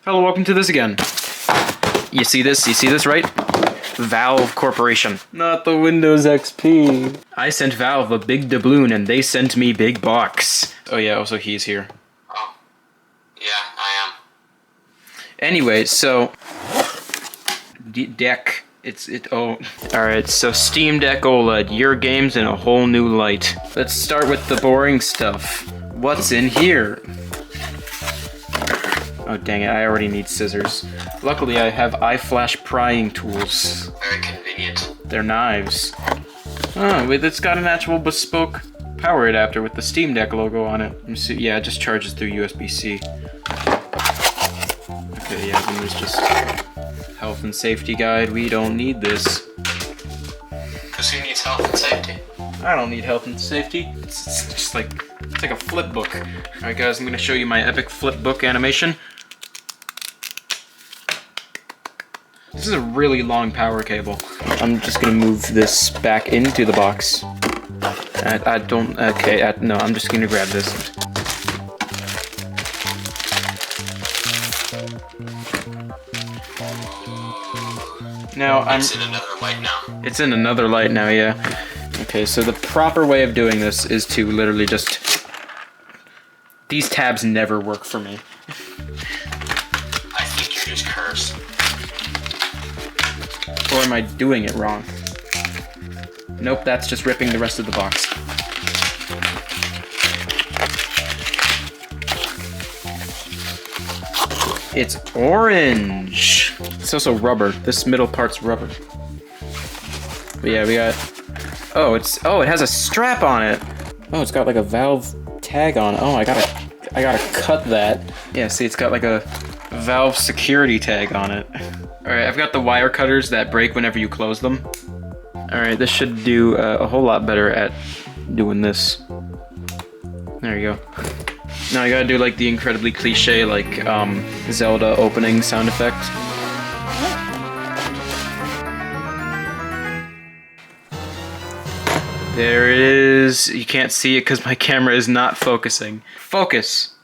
Hello, welcome to this again. You see this? You see this, right? Valve Corporation. Not the Windows XP. I sent Valve a big doubloon and they sent me big box. Oh yeah, also he's here. Oh. Yeah, I am. Anyway, so... Deck. Alright, so Steam Deck OLED, your games in a whole new light. Let's start with the boring stuff. What's in here? Oh dang it, I already need scissors. Luckily I have iFlash prying tools. Very convenient. They're knives. Oh, wait, it's got an actual bespoke power adapter with the Steam Deck logo on it. Let me see. Yeah, it just charges through USB-C. Okay, yeah, then there's just health and safety guide. We don't need this. Because who needs health and safety? I don't need health and safety. It's just like, it's like a flip book. Alright guys, I'm gonna show you my epic flip book animation. This is a really long power cable. I'm just gonna move this back into the box. No, I'm just gonna grab this. Now It's in another light now. It's in another light now, yeah. Okay, so the proper way of doing this is to literally just... These tabs never work for me. I think you're just cursed. Or am I doing it wrong? Nope, that's just ripping the rest of the box. It's orange! It's also rubber. This middle part's rubber. But yeah, we got... Oh, it has a strap on it! Oh, it's got like a Valve tag on it. Oh, I gotta cut that. Yeah, see, it's got like a Valve security tag on it. Alright, I've got the wire cutters that break whenever you close them. Alright, this should do a whole lot better at doing this. There you go. Now I gotta do like the incredibly cliche like Zelda opening sound effect. There it is. You can't see it because my camera is not focusing. Focus!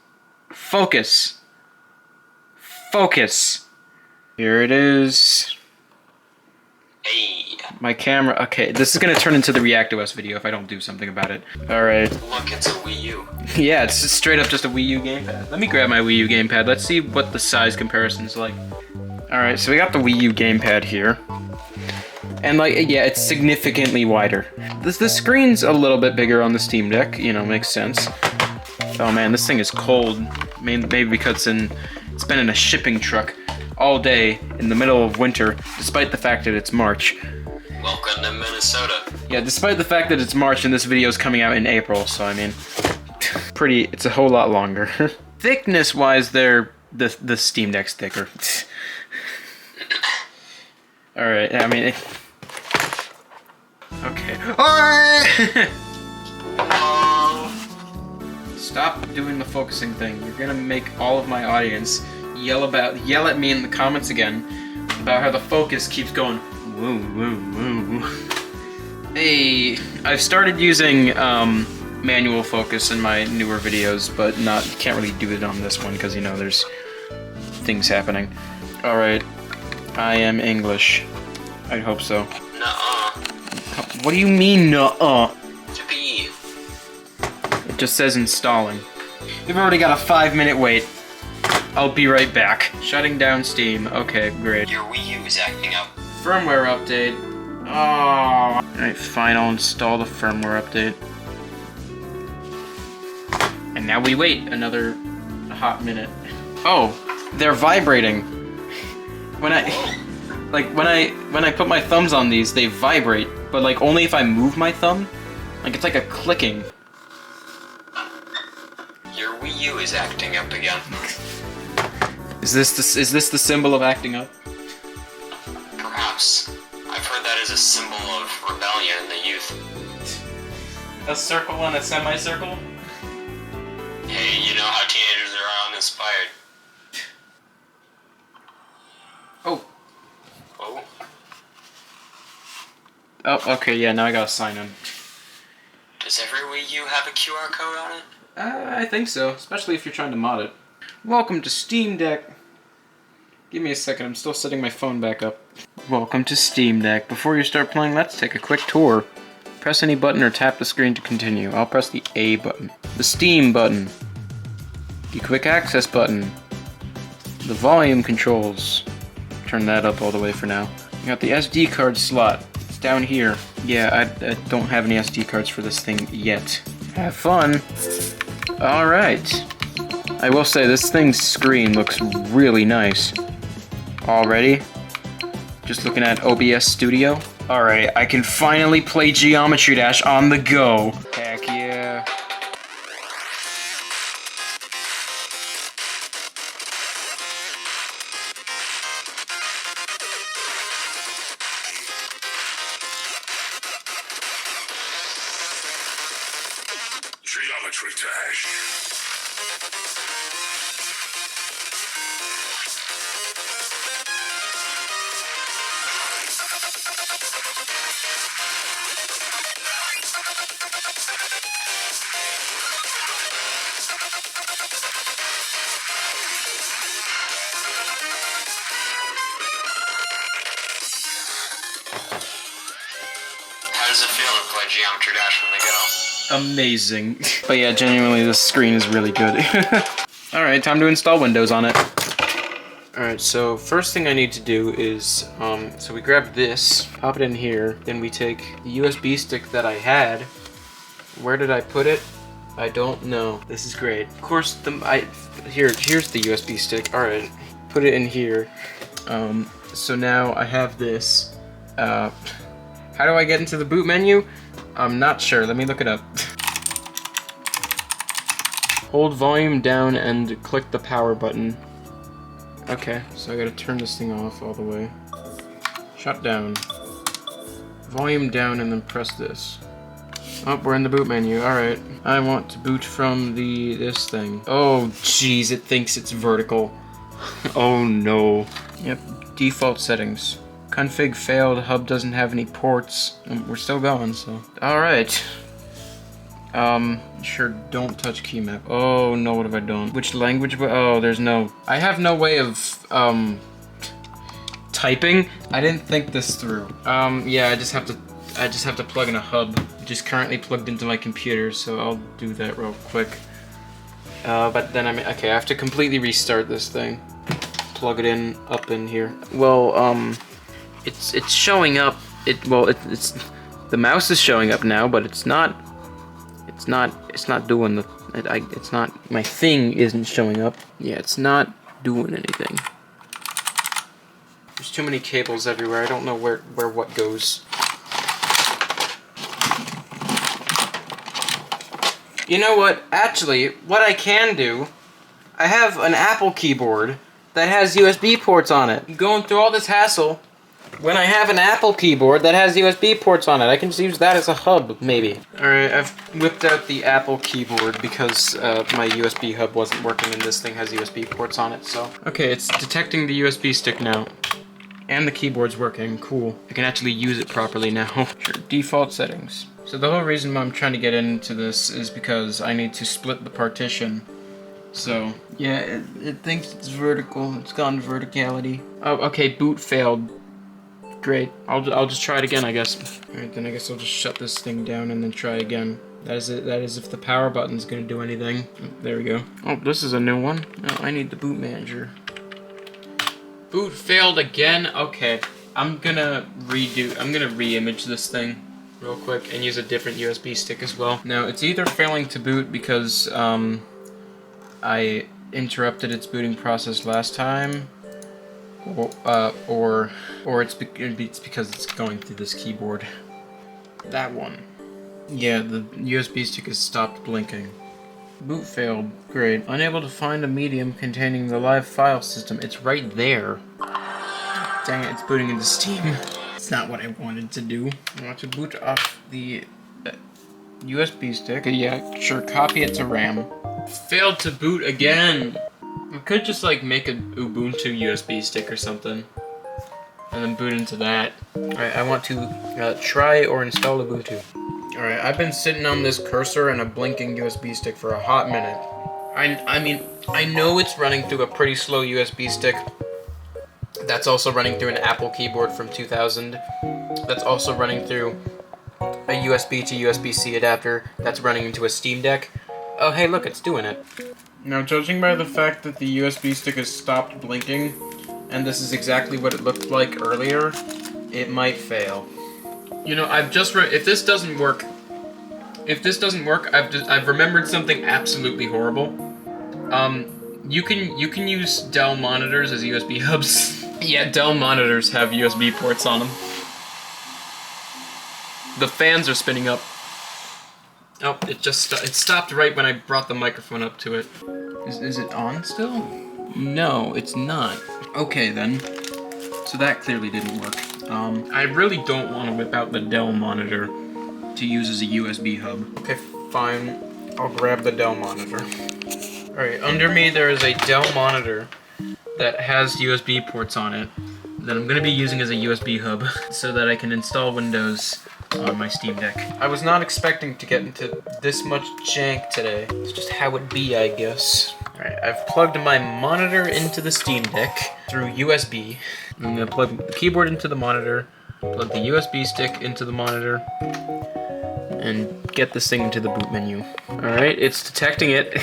Focus! Focus! Here it is. Hey. My camera, okay, this is gonna turn into the ReactOS video if I don't do something about it. Alright. Look, it's a Wii U. Yeah, it's just straight up just a Wii U gamepad. Let me grab my Wii U gamepad. Let's see what the size comparison is like. Alright, so we got the Wii U gamepad here. And like, yeah, it's significantly wider. The screen's a little bit bigger on the Steam Deck, you know, makes sense. Oh man, this thing is cold. Maybe because it's been in a shipping truck all day in the middle of winter, despite the fact that it's March. Welcome to Minnesota. Yeah, despite the fact that it's March and this video is coming out in April, so I mean, it's a whole lot longer. Thickness-wise, the Steam Deck's thicker. Alright, I mean, okay. Stop doing the focusing thing. You're gonna make all of my audience yell at me in the comments again about how the focus keeps going woo woo woo. Hey, I've started using manual focus in my newer videos, but can't really do it on this one because you know there's things happening. Alright, I am English. I hope so. Nuh-uh. What do you mean nuh-uh? To be. It just says installing. We've already got a 5-minute wait. I'll be right back. Shutting down Steam. Okay, great. Your Wii U is acting up. Firmware update. Oh. Alright, fine, I'll install the firmware update. And now we wait another hot minute. Oh, they're vibrating. When I put my thumbs on these, they vibrate, but like only if I move my thumb. Like it's like a clicking. Your Wii U is acting up again. Is this the symbol of acting up? Perhaps. I've heard that as a symbol of rebellion in the youth. A circle and a semicircle? Hey, you know how teenagers are uninspired. Oh. Oh? Oh, okay, yeah, now I gotta sign in. Does every Wii U have a QR code on it? I think so, especially if you're trying to mod it. Welcome to Steam Deck. Give me a second, I'm still setting my phone back up. Welcome to Steam Deck. Before you start playing, let's take a quick tour. Press any button or tap the screen to continue. I'll press the A button. The Steam button. The Quick Access button. The volume controls. Turn that up all the way for now. You got the SD card slot. It's down here. Yeah, I don't have any SD cards for this thing yet. Have fun. Alright. I will say, this thing's screen looks really nice. Already. Just looking at OBS Studio. Alright, I can finally play Geometry Dash on the go. Heck yeah. Geometry Dash. How does it feel to play Geometry Dash from the go? Amazing. But yeah, genuinely, this screen is really good. Alright, time to install Windows on it. Alright, so first thing I need to do is, so we grab this, pop it in here, then we take the USB stick that I had. Where did I put it? I don't know. This is great. Of course, here's the USB stick. Alright, put it in here. So now I have this. How do I get into the boot menu? I'm not sure. Let me look it up. Hold volume down and click the power button. Okay, so I gotta turn this thing off all the way. Shut down. Volume down and then press this. Oh, we're in the boot menu. Alright. I want to boot from this thing. Oh, jeez, it thinks it's vertical. Oh no. Yep, default settings. Config failed, hub doesn't have any ports. We're still going, so. Alright. Sure, don't touch key map. Oh no, what have I done? Which language? Oh, there's no. I have no way of, typing. I didn't think this through. Yeah, I just have to plug in a hub, which is currently plugged into my computer, so I'll do that real quick. But then okay, I have to completely restart this thing. Plug it in, up in here. Well, it's showing up. It's the mouse is showing up now, but it's not doing the. It's not. My thing isn't showing up. Yeah, it's not doing anything. There's too many cables everywhere. I don't know where what goes. You know what? Actually, what I can do, I have an Apple keyboard that has USB ports on it. Going through all this hassle. When I have an Apple keyboard that has USB ports on it, I can just use that as a hub, maybe. Alright, I've whipped out the Apple keyboard because my USB hub wasn't working and this thing has USB ports on it, so. Okay, it's detecting the USB stick now. And the keyboard's working, cool. I can actually use it properly now. Sure, default settings. So the whole reason why I'm trying to get into this is because I need to split the partition. So, yeah, it thinks it's vertical. It's gone verticality. Oh, okay, boot failed. Great. I'll just try it again, I guess. Alright, then I guess I'll just shut this thing down and then try again. That is it. That is if the power button's gonna do anything. Oh, there we go. Oh, this is a new one. No, I need the boot manager. Boot failed again? Okay. I'm gonna re-image this thing real quick and use a different USB stick as well. Now, it's either failing to boot because, I interrupted its booting process last time, or it's because it's going through this keyboard. That one. Yeah, the USB stick has stopped blinking. Boot failed. Great. Unable to find a medium containing the live file system. It's right there. Dang it, it's booting into Steam. It's not what I wanted to do. I want to boot off the USB stick. Yeah, sure, copy it to RAM. Failed to boot again. We could just like make an Ubuntu USB stick or something, and then boot into that. Alright, I want to try or install Ubuntu. Alright, I've been sitting on this cursor and a blinking USB stick for a hot minute. I mean, I know it's running through a pretty slow USB stick, That's also running through an Apple keyboard from 2000. That's also running through a USB to USB-C adapter that's running into a Steam Deck. Oh, hey, look, it's doing it. Now, judging by the fact that the USB stick has stopped blinking, and this is exactly what it looked like earlier, it might fail. You know, if this doesn't work, I've remembered something absolutely horrible. You can use Dell monitors as USB hubs. Yeah, Dell monitors have USB ports on them. The fans are spinning up. Oh, it stopped right when I brought the microphone up to it. Is it on still? No, it's not. Okay then. So that clearly didn't work. I really don't want to whip out the Dell monitor to use as a USB hub. Okay, fine. I'll grab the Dell monitor. Alright, under me there is a Dell monitor that has USB ports on it that I'm going to be using as a USB hub so that I can install Windows on my Steam Deck. I was not expecting to get into this much jank today. It's just how it be, I guess. Alright, I've plugged my monitor into the Steam Deck through USB. I'm going to plug the keyboard into the monitor, plug the USB stick into the monitor, and get this thing into the boot menu. Alright, it's detecting it.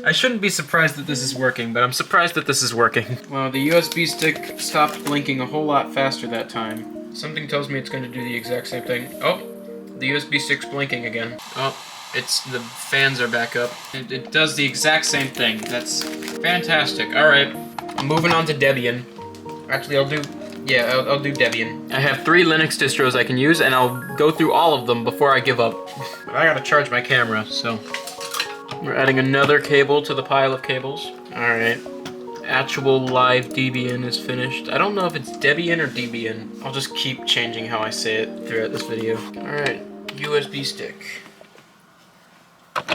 I shouldn't be surprised that this is working, but I'm surprised that this is working. Well, the USB stick stopped blinking a whole lot faster that time. Something tells me it's going to do the exact same thing. Oh, the USB stick's blinking again. Oh, the fans are back up. It does the exact same thing. That's fantastic. Alright, I'm moving on to Debian. Actually, I'll do Debian. I have 3 Linux distros I can use, and I'll go through all of them before I give up. But I gotta charge my camera, so... We're adding another cable to the pile of cables. Alright. Actual live Debian is finished. I don't know if it's Debian or Debian. I'll just keep changing how I say it throughout this video. Alright. USB stick.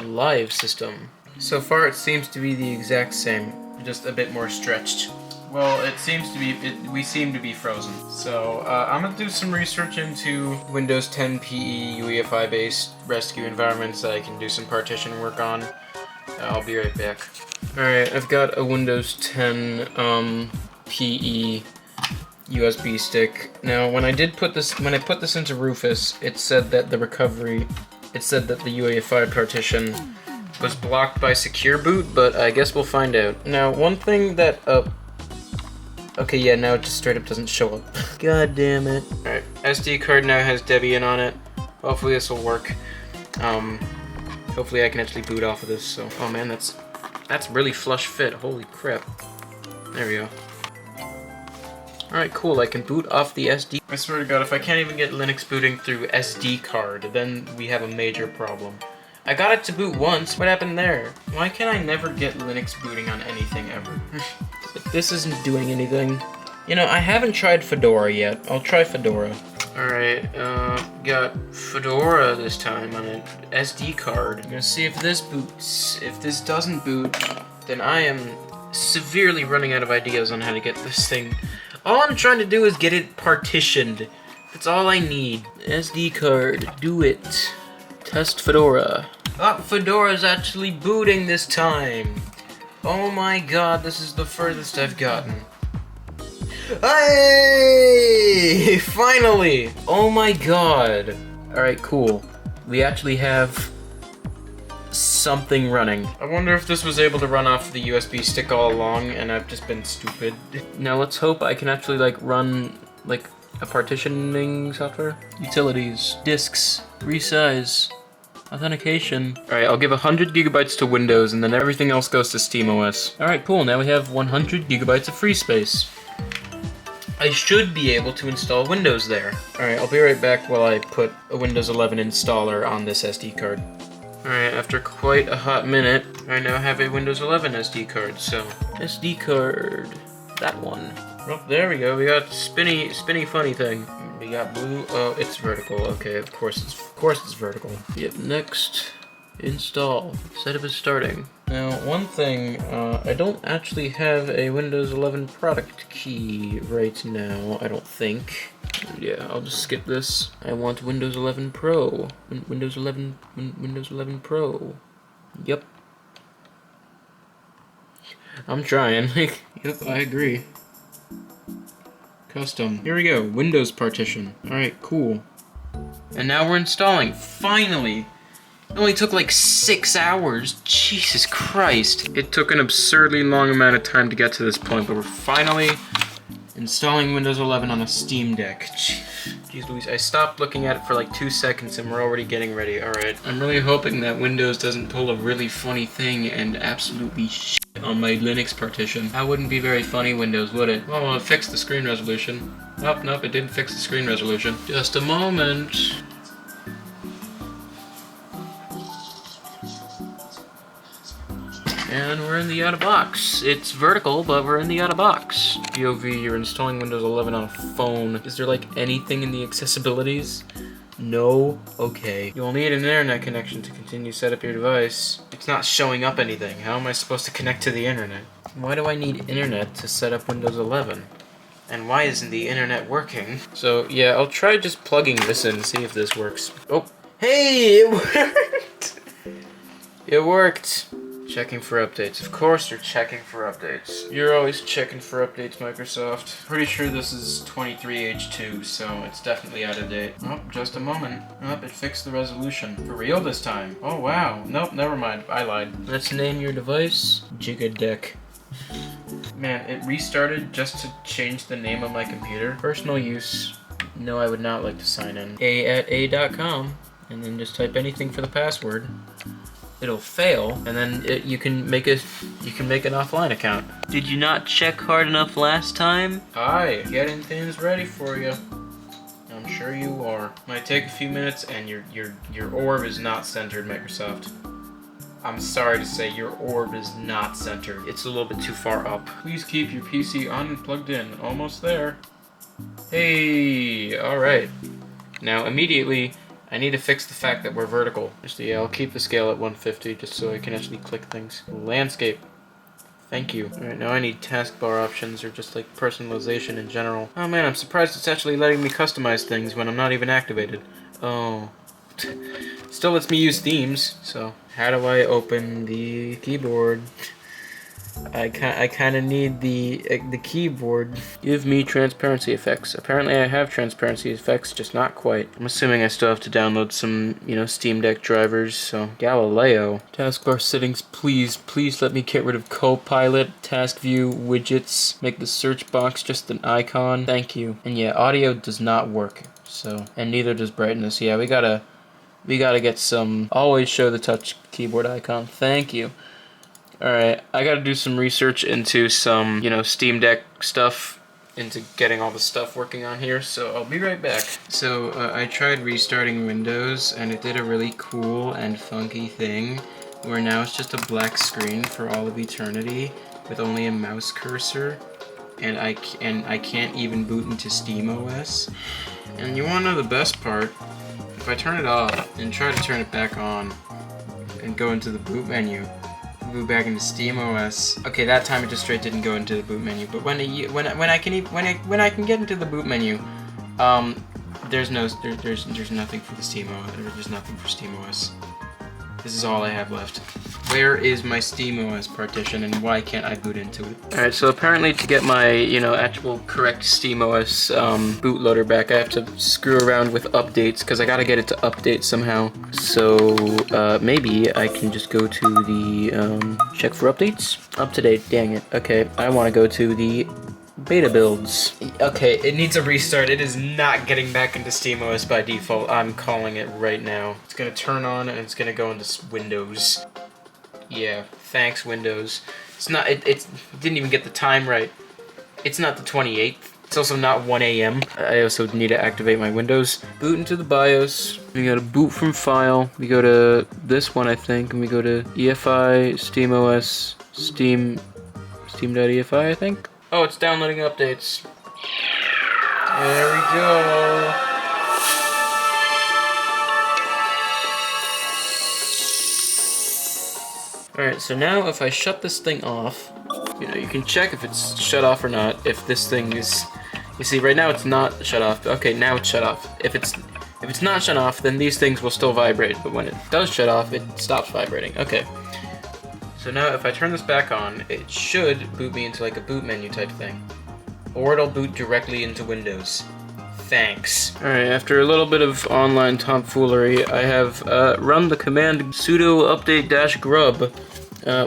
Live system. So far it seems to be the exact same, just a bit more stretched. Well, we seem to be frozen. So, I'm gonna do some research into Windows 10 PE UEFI-based rescue environments that I can do some partition work on. I'll be right back. Alright, I've got a Windows 10 PE USB stick. Now, when I put this into Rufus, it said that the UEFI partition was blocked by secure boot, but I guess we'll find out. Now, one thing that, okay, yeah, now it just straight up doesn't show up. God damn it. Alright, SD card now has Debian on it. Hopefully this will work. Hopefully I can actually boot off of this, so... Oh man, that's really flush fit. Holy crap. There we go. Alright, cool, I can boot off the SD. I swear to God, if I can't even get Linux booting through SD card, then we have a major problem. I got it to boot once, what happened there? Why can I never get Linux booting on anything ever? This isn't doing anything. You know, I haven't tried Fedora yet. I'll try Fedora. Alright, got Fedora this time on an SD card. I'm gonna see if this boots. If this doesn't boot, then I am severely running out of ideas on how to get this thing. All I'm trying to do is get it partitioned. That's all I need. SD card, do it. Test Fedora. Oh, Fedora's actually booting this time. Oh my god, this is the furthest I've gotten. Hey! Finally! Oh my god. Alright, cool. We actually have something running. I wonder if this was able to run off the USB stick all along and I've just been stupid. Now let's hope I can actually run a partitioning software. Utilities, disks, resize. Authentication. Alright, I'll give 100 gigabytes to Windows and then everything else goes to SteamOS. Alright, cool, now we have 100 gigabytes of free space. I should be able to install Windows there. Alright, I'll be right back while I put a Windows 11 installer on this SD card. Alright, after quite a hot minute, I now have a Windows 11 SD card, so... SD card... that one. Oh, there we go, we got spinny funny thing. We got blue. Oh, it's vertical. Okay, of course it's vertical. Yep. Next, install. Setup is starting. Now, one thing, I don't actually have a Windows 11 product key right now. I don't think. Yeah, I'll just skip this. I want Windows 11 Pro. Windows 11 Pro. Yep. I'm trying. Yep, I agree. Custom. Here we go. Windows partition. Alright, cool. And now we're installing. Finally! It only took like 6 hours. Jesus Christ. It took an absurdly long amount of time to get to this point, but we're finally installing Windows 11 on a Steam Deck. Jeez Louise, I stopped looking at it for like 2 seconds and we're already getting ready. Alright. I'm really hoping that Windows doesn't pull a really funny thing and absolutely shit on my Linux partition. That wouldn't be very funny, Windows, would it? Well, it fixed the screen resolution. Nope, it didn't fix the screen resolution. Just a moment. And we're in the out of box. It's vertical, but we're in the out of box. POV, you're installing Windows 11 on a phone. Is there like anything in the accessibilities? No? Okay. You'll need an internet connection to continue set up your device. It's not showing up anything. How am I supposed to connect to the internet? Why do I need internet to set up Windows 11? And why isn't the internet working? So yeah, I'll try just plugging this in, see if this works. Oh, hey, it worked! It worked. Checking for updates. Of course you're checking for updates. You're always checking for updates, Microsoft. Pretty sure this is 23H2, so it's definitely out of date. Oh, just a moment. Oh, it fixed the resolution. For real this time. Oh, wow. Nope, never mind. I lied. Let's name your device Gigadeck. Man, it restarted just to change the name of my computer. Personal use. No, I would not like to sign in. a@a.com, and then just type anything for the password. It'll fail, and then you can make an offline account. Did you not check hard enough last time? Hi, getting things ready for you. I'm sure you are. Might take a few minutes, and your orb is not centered, Microsoft. I'm sorry to say, your orb is not centered. It's a little bit too far up. Please keep your PC on and plugged in. Almost there. Hey, all right. Now immediately, I need to fix the fact that we're vertical. Yeah, I'll keep the scale at 150 just so I can actually click things. Landscape. Thank you. Alright, now I need taskbar options or just like personalization in general. Oh man, I'm surprised it's actually letting me customize things when I'm not even activated. Oh. Still lets me use themes, so how do I open the keyboard? I kind of need the keyboard. Give me transparency effects. Apparently I have transparency effects, just not quite. I'm assuming I still have to download some, Steam Deck drivers, so Galileo. Taskbar settings, please let me get rid of Copilot, task view, widgets, make the search box just an icon. Thank you. And yeah, audio does not work, so, and neither does brightness. Yeah, we gotta get some, always show the touch keyboard icon. Thank you. Alright, I gotta do some research into some, Steam Deck stuff, into getting all the stuff working on here, so I'll be right back. So, I tried restarting Windows, and it did a really cool and funky thing, where now it's just a black screen for all of eternity, with only a mouse cursor, and I can't even boot into SteamOS. And you wanna know the best part? If I turn it off, and try to turn it back on, and go into the boot menu, boot back into SteamOS. Okay, that time it just straight didn't go into the boot menu. But when I can get into the boot menu, there's nothing for the SteamOS. There's nothing for SteamOS. This is all I have left. Where is my SteamOS partition, and why can't I boot into it? Alright, so apparently to get my, actual correct SteamOS bootloader back, I have to screw around with updates, because I gotta get it to update somehow. So, maybe I can just go to the, check for updates? Up to date, dang it. Okay, I want to go to the beta builds. Okay, it needs a restart. It is not getting back into SteamOS by default. I'm calling it right now. It's gonna turn on and it's gonna go into Windows. Yeah, thanks Windows. It's not, it didn't even get the time right. It's not the 28th. It's also not 1 a.m. I also need to activate my Windows. Boot into the BIOS. We go to boot from file. We go to this one, I think, and we go to EFI, SteamOS, Steam.EFI, I think. Oh, it's downloading updates. There we go. Alright, so now if I shut this thing off, you can check if it's shut off or not, if this thing is, you see right now it's not shut off. Okay, now it's shut off. If it's not shut off, then these things will still vibrate, but when it does shut off, it stops vibrating. Okay. So now if I turn this back on, it should boot me into like a boot menu type thing. Or it'll boot directly into Windows. Thanks. Alright, after a little bit of online tomfoolery, I have run the command sudo update-grub.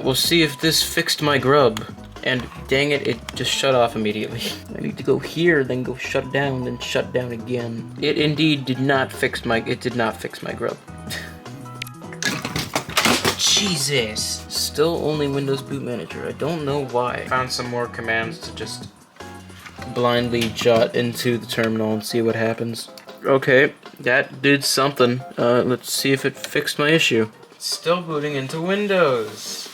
We'll see if this fixed my grub. And dang it, it just shut off immediately. I need to go here, then go shut down, then shut down again. It indeed did not fix my grub. Jesus! Still only Windows Boot Manager. I don't know why. Found some more commands to just blindly jot into the terminal and see what happens. Okay, that did something. Let's see if it fixed my issue. It's still booting into Windows.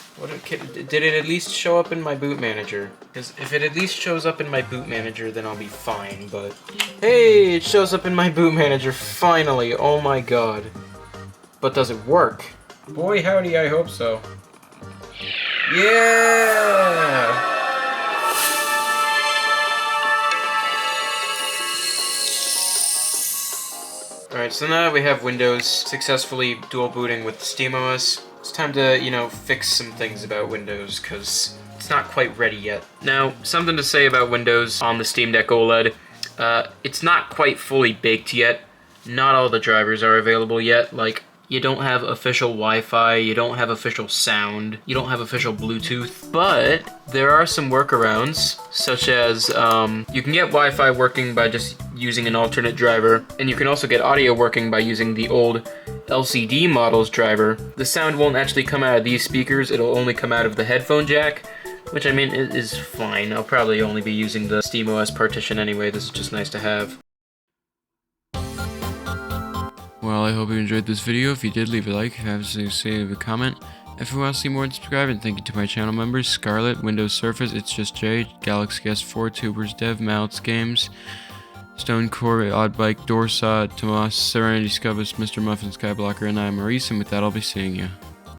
Did it at least show up in my boot manager? Because if it at least shows up in my boot manager, then I'll be fine, but... Hey, it shows up in my boot manager, finally! Oh my god. But does it work? Boy howdy, I hope so. Yeah! Alright, so now we have Windows successfully dual booting with SteamOS. It's time to, you know, fix some things about Windows, because it's not quite ready yet. Now, something to say about Windows on the Steam Deck OLED. It's not quite fully baked yet. Not all the drivers are available yet. Like, you don't have official Wi-Fi, you don't have official sound, you don't have official Bluetooth, but there are some workarounds, such as you can get Wi-Fi working by just using an alternate driver, and you can also get audio working by using the old LCD model's driver. The sound won't actually come out of these speakers, it'll only come out of the headphone jack, which I mean is fine. I'll probably only be using the SteamOS partition anyway, this is just nice to have. Well, I hope you enjoyed this video. If you did, leave a like. If you have something to say, leave a comment. If you want to see more, subscribe. And thank you to my channel members: Scarlet, Windows Surface, It's Just Jay, Galaxy S4, Tubers Dev, Mallets Games, Stonecore, Oddbike, Dorsa, Tomas, Serenity Scubbus, Mr. Muffin, Skyblocker, and I am Maurice. And with that, I'll be seeing you.